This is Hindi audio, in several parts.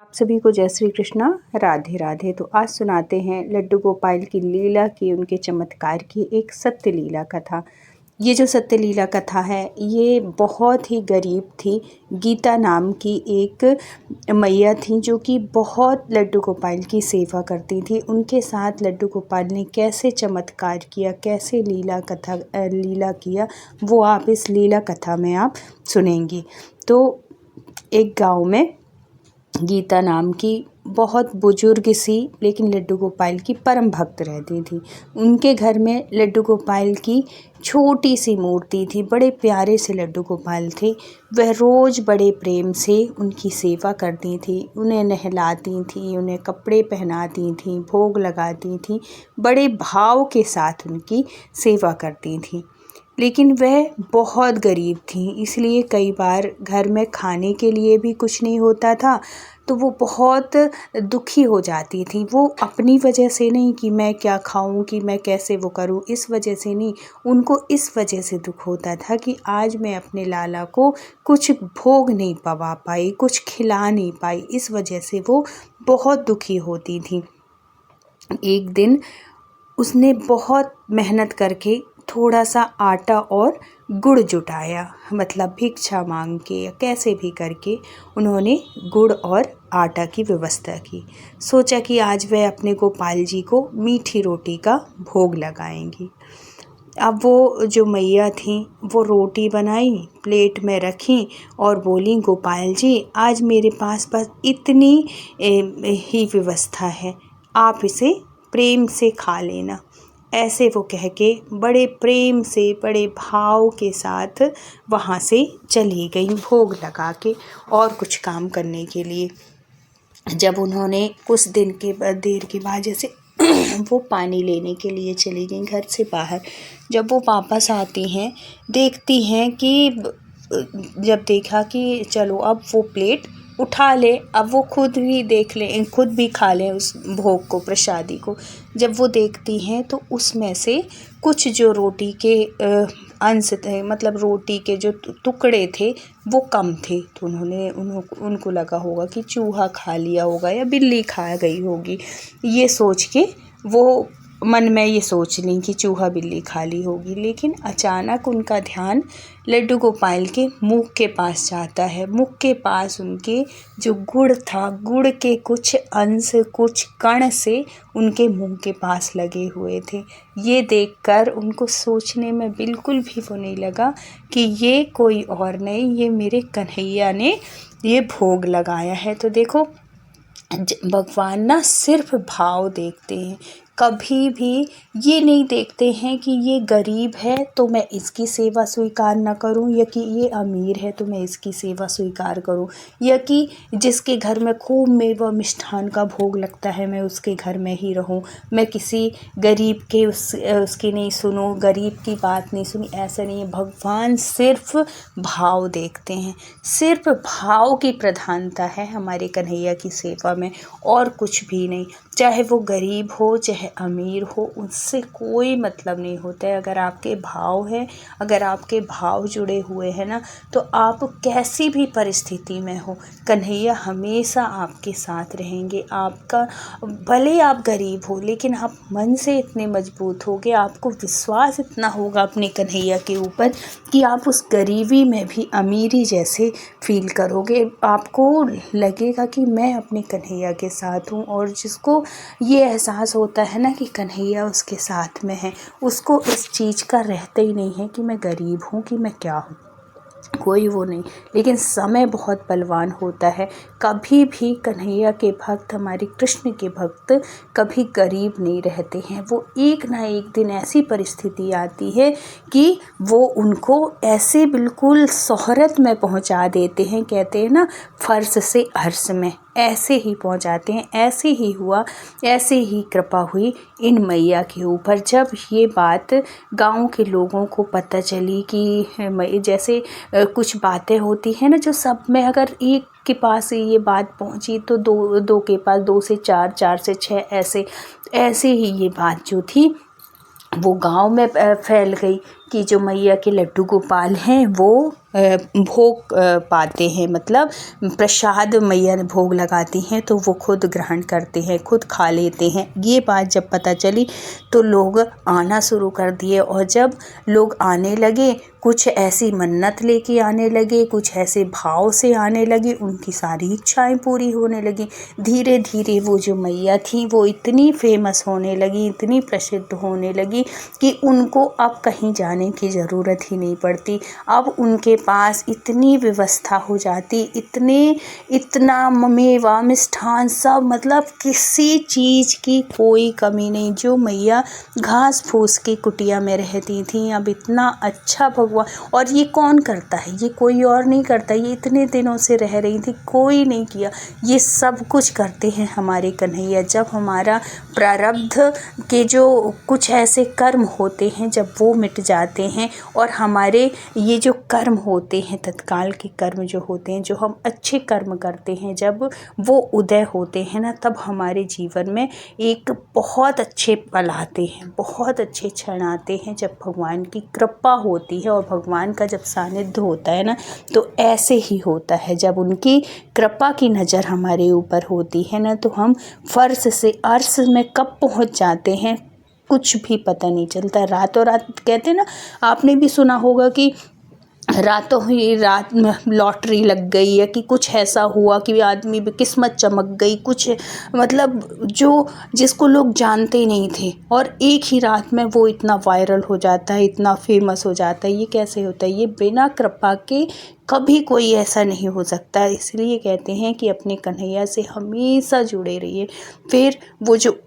आप सभी को जय श्री कृष्णा, राधे राधे। तो आज सुनाते हैं लड्डू गोपाल की लीला की, उनके चमत्कार की एक सत्य लीला कथा। ये जो सत्य लीला कथा है ये बहुत ही गरीब थी। गीता नाम की एक मैया थी जो कि बहुत लड्डू गोपाल की सेवा करती थी। उनके साथ लड्डू गोपाल ने कैसे चमत्कार किया, कैसे लीला किया, वो आप इस लीला कथा में आप सुनेंगी। तो एक गांव में गीता नाम की बहुत बुजुर्ग सी लेकिन लड्डू गोपाल की परम भक्त रहती थी। उनके घर में लड्डू गोपाल की छोटी सी मूर्ति थी। बड़े प्यारे से लड्डू गोपाल थे। वह रोज़ बड़े प्रेम से उनकी सेवा करती थी, उन्हें नहलाती थी, उन्हें कपड़े पहनाती थी, भोग लगाती थी, बड़े भाव के साथ उनकी सेवा करती थी। लेकिन वह बहुत गरीब थी, इसलिए कई बार घर में खाने के लिए भी कुछ नहीं होता था तो वो बहुत दुखी हो जाती थी। वो अपनी वजह से नहीं कि मैं क्या खाऊं, कि मैं कैसे वो करूं, इस वजह से नहीं, उनको इस वजह से दुख होता था कि आज मैं अपने लाला को कुछ भोग नहीं पवा पाई, कुछ खिला नहीं पाई। इस वजह से वो बहुत दुखी होती थी। एक दिन उसने बहुत मेहनत करके थोड़ा सा आटा और गुड़ जुटाया, मतलब भिक्षा मांग के या कैसे भी करके उन्होंने गुड़ और आटा की व्यवस्था की। सोचा कि आज वह अपने गोपाल जी को मीठी रोटी का भोग लगाएंगी। अब वो जो मैया थी वो रोटी बनाई, प्लेट में रखी और बोली, गोपाल जी आज मेरे पास बस इतनी ही व्यवस्था है, आप इसे प्रेम से खा लेना। ऐसे वो कह के बड़े प्रेम से, बड़े भाव के साथ वहाँ से चली गई भोग लगा के और कुछ काम करने के लिए। जब उन्होंने कुछ देर के बाद जैसे वो पानी लेने के लिए चली गई घर से बाहर, जब वो वापस आती हैं देखती हैं कि जब देखा कि चलो अब वो प्लेट उठा ले, अब वो खुद भी देख लें, खुद भी खा लें उस भोग को, प्रसादी को। जब वो देखती हैं तो उसमें से कुछ जो रोटी के अंश थे, मतलब रोटी के जो टुकड़े थे वो कम थे। तो उनको लगा होगा कि चूहा खा लिया होगा या बिल्ली खा गई होगी। ये सोच के वो मन में ये सोच ली कि चूहा बिल्ली खा ली होगी। लेकिन अचानक उनका ध्यान लड्डू गोपाल के मुंह के पास जाता है। मुंह के पास उनके जो गुड़ था, गुड़ के कुछ अंश, कुछ कण से उनके मुंह के पास लगे हुए थे। ये देखकर उनको सोचने में बिल्कुल भी वो नहीं लगा कि ये कोई और नहीं, ये मेरे कन्हैया ने ये भोग लगाया है। तो देखो, भगवान ना सिर्फ भाव देखते हैं, कभी भी ये नहीं देखते हैं कि ये गरीब है तो मैं इसकी सेवा स्वीकार ना करूं, या कि ये अमीर है तो मैं इसकी सेवा स्वीकार करूं, या कि जिसके घर में खूब मेवा मिष्ठान का भोग लगता है मैं उसके घर में ही रहूं, मैं किसी गरीब के उसकी नहीं सुनूं, गरीब की बात नहीं सुनी। ऐसा नहीं है। भगवान सिर्फ भाव देखते हैं, सिर्फ भाव की प्रधानता है हमारे कन्हैया की सेवा में, और कुछ भी नहीं। चाहे वो गरीब हो चाहे अमीर हो, उससे कोई मतलब नहीं होता है। अगर आपके भाव है, अगर आपके भाव जुड़े हुए हैं ना, तो आप कैसी भी परिस्थिति में हो, कन्हैया हमेशा आपके साथ रहेंगे। आपका भले आप गरीब हो लेकिन आप मन से इतने मजबूत होगे, आपको विश्वास इतना होगा अपने कन्हैया के ऊपर कि आप उस गरीबी में भी अमीरी जैसे फील करोगे। आपको लगेगा कि मैं अपने कन्हैया के साथ हूँ, और जिसको ये एहसास होता है ना कि कन्हैया उसके साथ में है, उसको इस चीज़ का रहता ही नहीं है कि मैं गरीब हूँ, कि मैं क्या हूँ, कोई वो नहीं। लेकिन समय बहुत बलवान होता है। कभी भी कन्हैया के भक्त, हमारे कृष्ण के भक्त कभी गरीब नहीं रहते हैं। वो एक ना एक दिन ऐसी परिस्थिति आती है कि वो उनको ऐसे बिल्कुल शोहरत में पहुंचा देते हैं। कहते हैं ना, फर्श से अर्श में, ऐसे ही पहुंचाते हैं। ऐसे ही हुआ, ऐसे ही कृपा हुई इन मैया के ऊपर। जब ये बात गांव के लोगों को पता चली कि जैसे कुछ बातें होती हैं ना जो सब में, अगर एक के पास ये बात पहुंची तो दो के पास, 2 से 4, 4 से 6, ऐसे ही ये बात जो थी वो गांव में फैल गई कि जो मैया के लड्डू गोपाल हैं वो भोग पाते हैं, मतलब प्रसाद मैया भोग लगाती हैं तो वो खुद ग्रहण करते हैं, खुद खा लेते हैं। ये बात जब पता चली तो लोग आना शुरू कर दिए, और जब लोग आने लगे, कुछ ऐसी मन्नत लेके आने लगे, कुछ ऐसे भाव से आने लगे, उनकी सारी इच्छाएं पूरी होने लगी। धीरे धीरे वो जो मैया थी वो इतनी फेमस होने लगी, इतनी प्रसिद्ध होने लगी कि उनको अब कहीं जाने की ज़रूरत ही नहीं पड़ती। अब उनके पास इतनी व्यवस्था हो जाती, इतना मेवा मिष्ठान सब, मतलब किसी चीज़ की कोई कमी नहीं। जो मैया घास फूस की कुटिया में रहती थी, अब इतना अच्छा भगवान, और ये कौन करता है, ये कोई और नहीं करता, ये इतने दिनों से रह रही थी, कोई नहीं किया। ये सब कुछ करते हैं हमारे कन्हैया। जब हमारा प्रारब्ध के जो कुछ ऐसे कर्म होते हैं, जब वो मिट जाते हैं, और हमारे ये जो कर्म होते हैं, तत्काल के कर्म जो होते हैं, जो हम अच्छे कर्म करते हैं, जब वो उदय होते हैं ना, तब हमारे जीवन में एक बहुत अच्छे पल आते हैं, बहुत अच्छे क्षण आते हैं, जब भगवान की कृपा होती है। और भगवान का जब सानिध्य होता है ना, तो ऐसे ही होता है। जब उनकी कृपा की नज़र हमारे ऊपर होती है ना, तो हम फर्श से अर्श में कब पहुंच जाते हैं कुछ भी पता नहीं चलता। रातों रात कहते हैं ना, आपने भी सुना होगा कि रातों ही रात में लॉटरी लग गई, या कि कुछ ऐसा हुआ कि आदमी की किस्मत चमक गई, कुछ मतलब जो जिसको लोग जानते ही नहीं थे, और एक ही रात में वो इतना वायरल हो जाता है, इतना फेमस हो जाता है। ये कैसे होता है? ये बिना कृपा के कभी कोई ऐसा नहीं हो सकता। इसलिए कहते हैं कि अपने कन्हैया से हमेशा जुड़े रहिए। फिर वो जो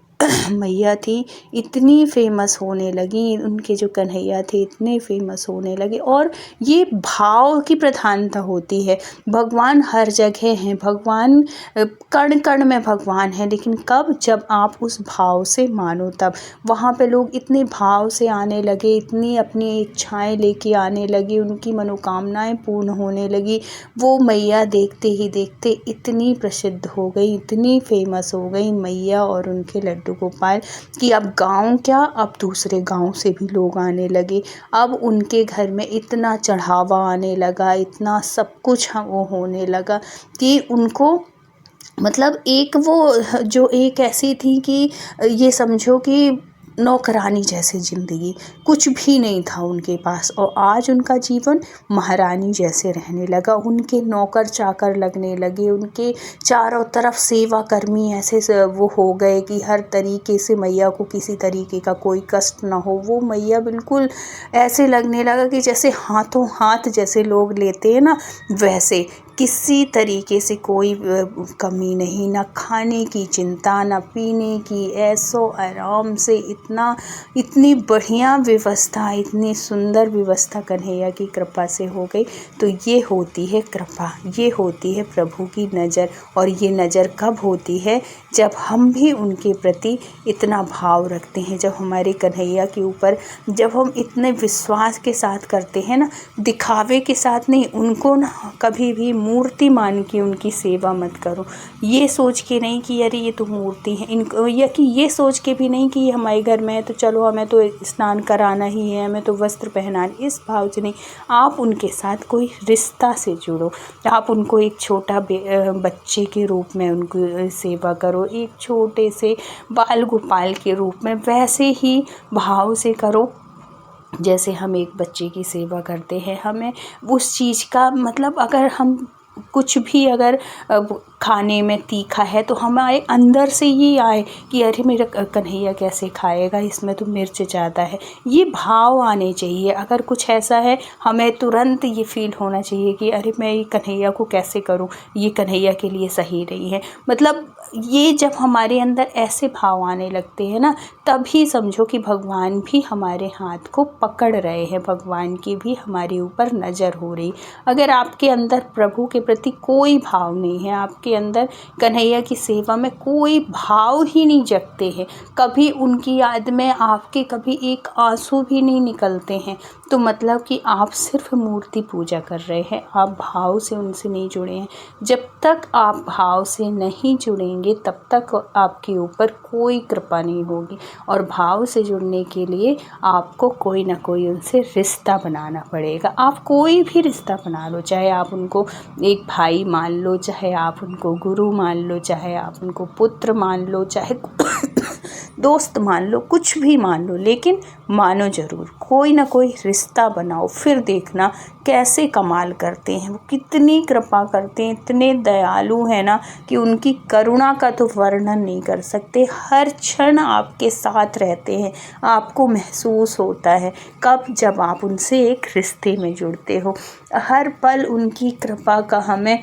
मैया थी इतनी फेमस होने लगी, उनके जो कन्हैया थे इतने फेमस होने लगे। और ये भाव की प्रधानता होती है। भगवान हर जगह हैं, भगवान कण कण में भगवान है, लेकिन कब? जब आप उस भाव से मानो तब। वहाँ पे लोग इतने भाव से आने लगे, इतनी अपनी इच्छाएं लेके आने लगे, उनकी मनोकामनाएं पूर्ण होने लगी। वो मैया देखते ही देखते इतनी प्रसिद्ध हो गई, इतनी फेमस हो गई मैया और उनके लड्डू गोपाल, कि अब गांव क्या, अब दूसरे गांव से भी लोग आने लगे। अब उनके घर में इतना चढ़ावा आने लगा, इतना सब कुछ वो होने लगा कि उनको, मतलब एक वो जो एक ऐसी थी कि ये समझो कि नौकरानी जैसी ज़िंदगी, कुछ भी नहीं था उनके पास, और आज उनका जीवन महारानी जैसे रहने लगा। उनके नौकर चाकर लगने लगे, उनके चारों तरफ सेवा कर्मी ऐसे वो हो गए कि हर तरीके से मैया को किसी तरीके का कोई कष्ट ना हो। वो मैया बिल्कुल ऐसे लगने लगा कि जैसे हाथों हाथ जैसे लोग लेते हैं ना, वैसे किसी तरीके से कोई कमी नहीं, ना खाने की चिंता, ना पीने की, ऐसो आराम से इतनी बढ़िया व्यवस्था, इतनी सुंदर व्यवस्था कन्हैया की कृपा से हो गई। तो ये होती है कृपा, ये होती है प्रभु की नज़र। और ये नज़र कब होती है? जब हम भी उनके प्रति इतना भाव रखते हैं, जब हमारे कन्हैया के ऊपर, जब हम इतने विश्वास के साथ करते हैं ना, दिखावे के साथ नहीं। उनको ना कभी भी मूर्ति मान के उनकी सेवा मत करो, ये सोच के नहीं कि अरे ये तो मूर्ति है इनको, या कि ये सोच के भी नहीं कि ये हमारे घर में है तो चलो हमें तो स्नान कराना ही है, हमें तो वस्त्र पहनाना, इस भाव से नहीं। आप उनके साथ कोई रिश्ता से जुड़ो, आप उनको एक छोटा बच्चे के रूप में उनको सेवा करो, एक छोटे से बाल गोपाल के रूप में वैसे ही भाव से करो जैसे हम एक बच्चे की सेवा करते हैं। हमें उस चीज़ का मतलब, अगर हम कुछ भी अगर खाने में तीखा है तो हमारे अंदर से ये आए कि अरे मेरा कन्हैया कैसे खाएगा, इसमें तो मिर्च ज़्यादा है, ये भाव आने चाहिए। अगर कुछ ऐसा है, हमें तुरंत ये फील होना चाहिए कि अरे मैं ये कन्हैया को कैसे करूं, ये कन्हैया के लिए सही नहीं है। मतलब ये जब हमारे अंदर ऐसे भाव आने लगते हैं ना, तभी समझो कि भगवान भी हमारे हाथ को पकड़ रहे हैं, भगवान की भी हमारे ऊपर नज़र हो रही। अगर आपके अंदर प्रभु के प्रति कोई भाव नहीं है, आपके के अंदर कन्हैया की सेवा में कोई भाव ही नहीं जगते हैं, कभी उनकी याद में आपके कभी एक आंसू भी नहीं निकलते हैं, तो मतलब कि आप सिर्फ मूर्ति पूजा कर रहे हैं, आप भाव से उनसे नहीं जुड़े हैं। जब तक आप भाव से नहीं जुड़ेंगे तब तक आपके ऊपर कोई कृपा नहीं होगी। और भाव से जुड़ने के लिए आपको कोई ना कोई उनसे रिश्ता बनाना पड़ेगा। आप कोई भी रिश्ता बना लो, चाहे आप उनको एक भाई मान लो, चाहे आप उनको गुरु मान लो, चाहे आप उनको पुत्र मान लो, चाहे दोस्त मान लो, कुछ भी मान लो, लेकिन मानो ज़रूर, कोई ना कोई रिश्ता बनाओ। फिर देखना कैसे कमाल करते हैं, वो कितनी कृपा करते हैं, इतने दयालु हैं ना कि उनकी करुणा का तो वर्णन नहीं कर सकते। हर क्षण आपके साथ रहते हैं, आपको महसूस होता है कब, जब आप उनसे एक रिश्ते में जुड़ते हो। हर पल उनकी कृपा का हमें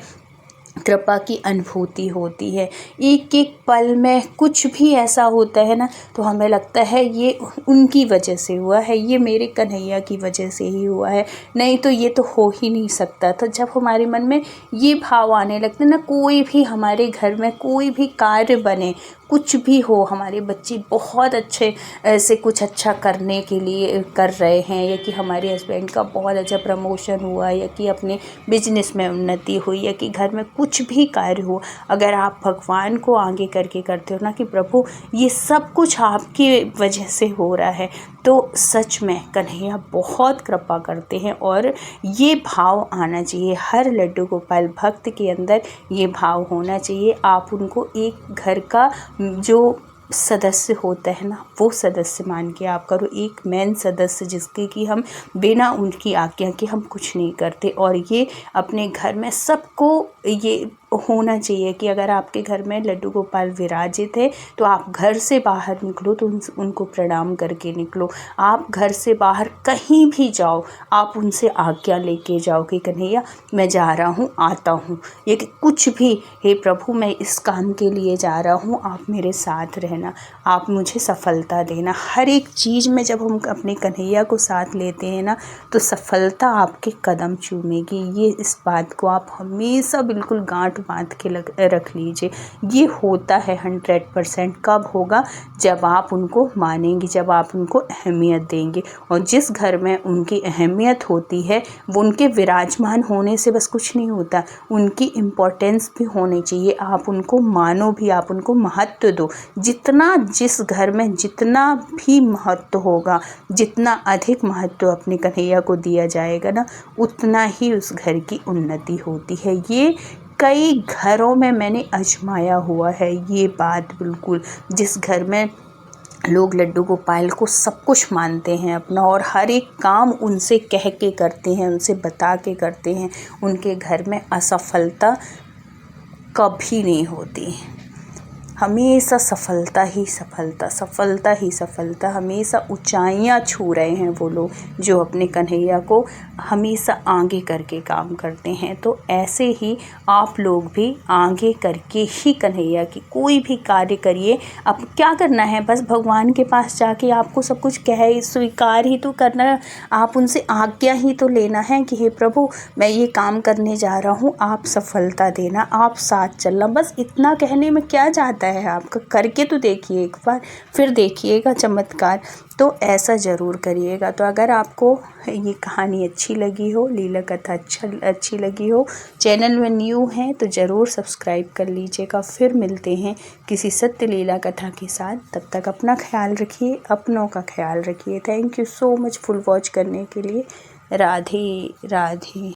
कृपा की अनुभूति होती है। एक एक पल में कुछ भी ऐसा होता है ना, तो हमें लगता है ये उनकी वजह से हुआ है, ये मेरे कन्हैया की वजह से ही हुआ है, नहीं तो ये तो हो ही नहीं सकता। तो जब हमारे मन में ये भाव आने लगते ना, कोई भी हमारे घर में कोई भी कार्य बने, कुछ भी हो, हमारे बच्चे बहुत अच्छे ऐसे कुछ अच्छा करने के लिए कर रहे हैं, या कि हमारे हस्बैंड का बहुत अच्छा प्रमोशन हुआ, या कि अपने बिजनेस में उन्नति हुई, या कि घर में कुछ भी कार्य हो, अगर आप भगवान को आगे करके करते हो ना कि प्रभु ये सब कुछ आपकी वजह से हो रहा है, तो सच में कन्हैया बहुत कृपा करते हैं। और ये भाव आना चाहिए हर लड्डू गोपाल भक्त के अंदर, ये भाव होना चाहिए। आप उनको एक घर का जो सदस्य होता है ना, वो सदस्य मान के आप करो, एक मेन सदस्य जिसके कि हम बिना उनकी आज्ञा के हम कुछ नहीं करते। और ये अपने घर में सबको ये होना चाहिए कि अगर आपके घर में लड्डू गोपाल विराजित है तो आप घर से बाहर निकलो तो उनको प्रणाम करके निकलो। आप घर से बाहर कहीं भी जाओ, आप उनसे आज्ञा लेके जाओ कि कन्हैया मैं जा रहा हूँ, आता हूँ, ये कि कुछ भी, हे प्रभु मैं इस काम के लिए जा रहा हूँ, आप मेरे साथ रहना, आप मुझे सफलता देना। हर एक चीज़ में जब हम अपने कन्हैया को साथ लेते हैं ना, तो सफलता आपके कदम चूमेगी। ये इस बात को आप हमेशा बिल्कुल गांठ बांध के रख लीजिए। ये होता है 100%। कब होगा? जब आप उनको मानेंगे, जब आप उनको अहमियत देंगे। और जिस घर में उनकी अहमियत होती है, वो उनके विराजमान होने से बस कुछ नहीं होता, उनकी इम्पोर्टेंस भी होनी चाहिए। आप उनको मानो भी, आप उनको महत्व दो। जितना जिस घर में जितना भी महत्व होगा, जितना अधिक महत्व अपने कन्हैया को दिया जाएगा ना, उतना ही उस घर की उन्नति होती है। ये कई घरों में मैंने आजमाया हुआ है ये बात बिल्कुल। जिस घर में लोग लड्डू गोपाल को सब कुछ मानते हैं अपना, और हर एक काम उनसे कह के करते हैं, उनसे बता के करते हैं, उनके घर में असफलता कभी नहीं होती। हमेशा सफलता ही सफलता, सफलता ही सफलता। हमेशा ऊंचाइयां छू रहे हैं वो लोग जो अपने कन्हैया को हमेशा आगे करके काम करते हैं। तो ऐसे ही आप लोग भी आगे करके ही कन्हैया की कोई भी कार्य करिए। अब क्या करना है, बस भगवान के पास जाके आपको सब कुछ कह स्वीकार ही तो करना, आप उनसे आज्ञा ही तो लेना है कि हे प्रभु मैं ये काम करने जा रहा हूँ, आप सफलता देना, आप साथ चलना। बस इतना कहने में क्या जाता है आपका, करके तो देखिए एक बार, फिर देखिएगा चमत्कार। तो ऐसा ज़रूर करिएगा। तो अगर आपको ये कहानी अच्छी लगी हो, लीला कथा अच्छी लगी हो, चैनल में न्यू हैं तो ज़रूर सब्सक्राइब कर लीजिएगा। फिर मिलते हैं किसी सत्य लीला कथा के साथ। तब तक अपना ख्याल रखिए, अपनों का ख्याल रखिए। Thank you so much full watch करने के लिए। राधे राधे।